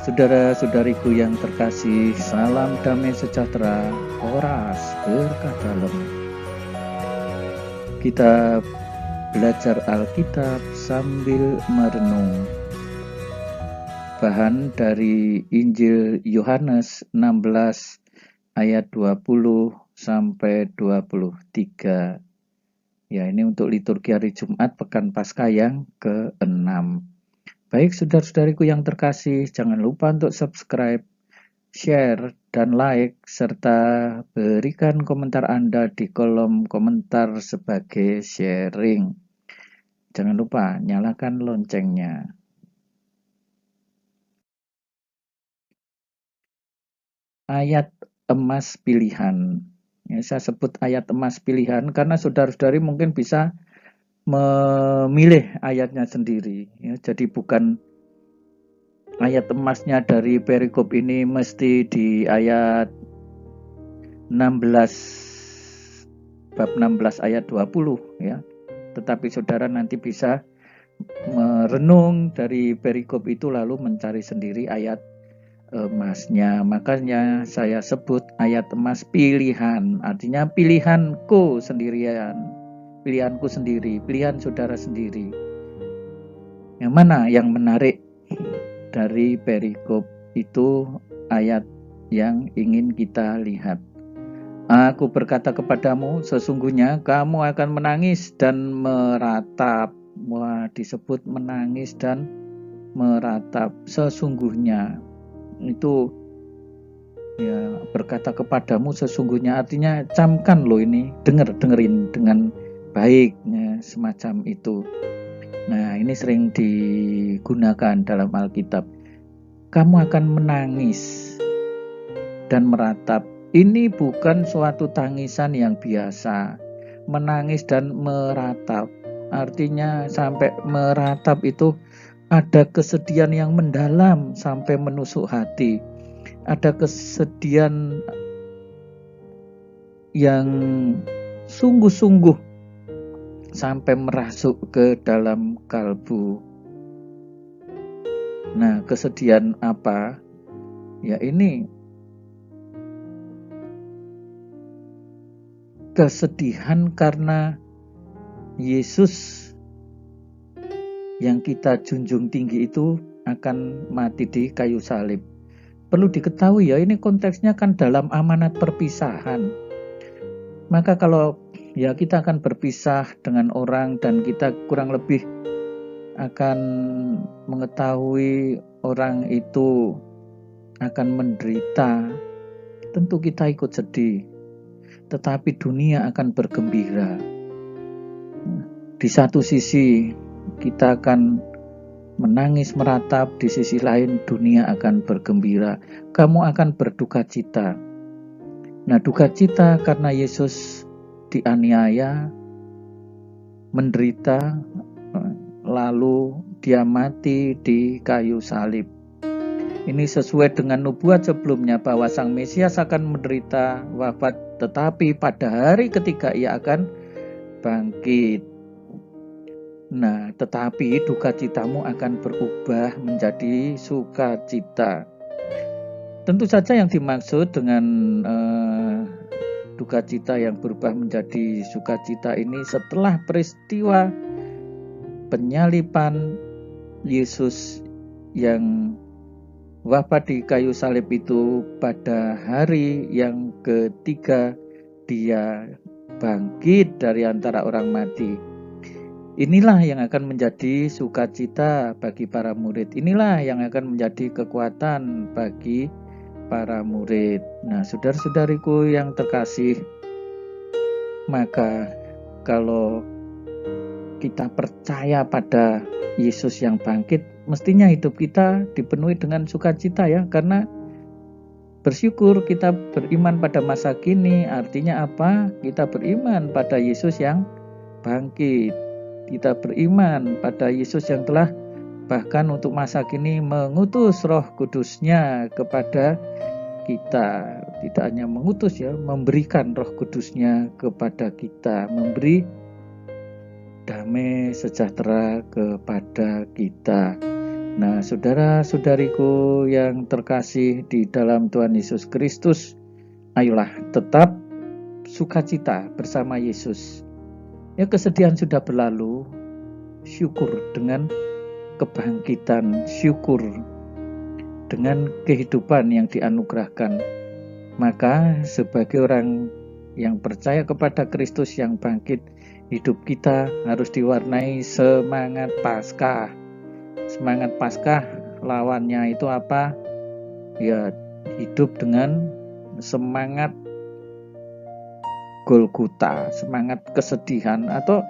Saudara-saudariku yang terkasih, salam damai sejahtera, Horas berkah dalam. Kita belajar Alkitab sambil merenung. Bahan dari Injil Yohanes 16 ayat 20 sampai 23. Ya, ini untuk liturgi hari Jumat Pekan Paskah yang ke-6. Baik saudara-saudariku yang terkasih, jangan lupa untuk subscribe, share, dan like, serta berikan komentar Anda di kolom komentar sebagai sharing. Jangan lupa nyalakan loncengnya. Ayat emas pilihan. Ya, saya sebut ayat emas pilihan karena saudara-saudari mungkin bisa memilih ayatnya sendiri. Ya, jadi bukan ayat emasnya dari perikop ini mesti di ayat 16 bab 16 ayat 20 ya. Tetapi saudara nanti bisa merenung dari perikop itu lalu mencari sendiri ayat emasnya. Makanya saya sebut ayat emas pilihan, artinya pilihanku sendirian, pilihanku sendiri, pilihan saudara sendiri. Yang mana yang menarik dari perikop itu ayat yang ingin kita lihat. Aku berkata kepadamu, sesungguhnya kamu akan menangis dan meratap. Wah, disebut menangis dan meratap. Sesungguhnya itu ya, berkata kepadamu sesungguhnya artinya camkan loh ini, dengerin dengan baik ya, semacam itu. Nah, ini sering digunakan dalam Alkitab. Kamu akan menangis dan meratap. Ini bukan suatu tangisan yang biasa. Menangis dan meratap. Artinya sampai meratap itu ada kesedihan yang mendalam sampai menusuk hati. Ada kesedihan yang sungguh-sungguh sampai merasuk ke dalam kalbu. Nah, kesedihan apa? Ya ini kesedihan karena Yesus yang kita junjung tinggi itu akan mati di kayu salib. Perlu diketahui ya, ini konteksnya kan dalam amanat perpisahan. Maka kalau ya kita akan berpisah dengan orang dan kita kurang lebih akan mengetahui orang itu akan menderita, tentu kita ikut sedih. Tetapi dunia akan bergembira. Di satu sisi kita akan menangis meratap, di sisi lain dunia akan bergembira. Kamu akan berduka cita. Nah, duka cita karena Yesus dianiaya, menderita, lalu dia mati di kayu salib. Ini sesuai dengan nubuat sebelumnya bahwa Sang Mesias akan menderita, wafat, tetapi pada hari ketiga ia akan bangkit. Nah, tetapi duka citamu akan berubah menjadi sukacita. Tentu saja yang dimaksud dengan duka cita yang berubah menjadi sukacita ini setelah peristiwa penyaliban Yesus yang wafat di kayu salib itu, pada hari yang ketiga dia bangkit dari antara orang mati. Inilah yang akan menjadi sukacita bagi para murid. Inilah yang akan menjadi kekuatan bagi para murid. Nah, saudara-saudariku yang terkasih, maka kalau kita percaya pada Yesus yang bangkit, mestinya hidup kita dipenuhi dengan sukacita ya, karena bersyukur kita beriman pada masa kini. Artinya apa? Kita beriman pada Yesus yang bangkit. Kita beriman pada Yesus yang telah bahkan untuk masa kini mengutus Roh Kudus-Nya kepada kita. Tidak hanya mengutus ya, memberikan Roh Kudus-Nya kepada kita, memberi damai sejahtera kepada kita. Nah, saudara-saudariku yang terkasih di dalam Tuhan Yesus Kristus, ayolah tetap sukacita bersama Yesus. Ya, kesedihan sudah berlalu, syukur dengan kebangkitan, syukur dengan kehidupan yang dianugerahkan. Maka sebagai orang yang percaya kepada Kristus yang bangkit, hidup kita harus diwarnai semangat Paskah. Semangat Paskah lawannya itu apa? Ya, hidup dengan semangat Golgota, semangat kesedihan, atau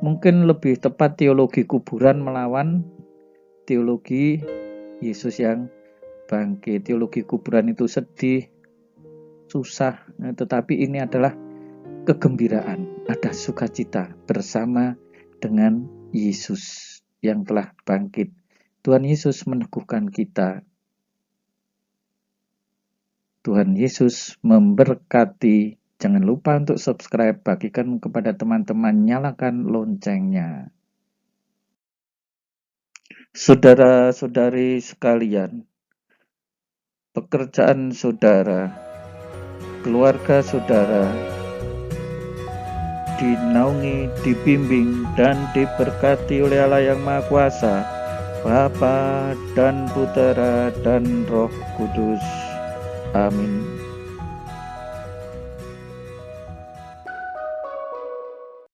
mungkin lebih tepat teologi kuburan melawan teologi Yesus yang bangkit. Teologi kuburan itu sedih, susah, tetapi ini adalah kegembiraan, ada sukacita bersama dengan Yesus yang telah bangkit. Tuhan Yesus meneguhkan kita. Tuhan Yesus memberkati. Jangan lupa untuk subscribe, bagikan kepada teman-teman, nyalakan loncengnya. Saudara-saudari sekalian, pekerjaan saudara, keluarga saudara, dinaungi, dibimbing, dan diberkati oleh Allah yang Maha Kuasa, Bapa dan Putera dan Roh Kudus. Amin.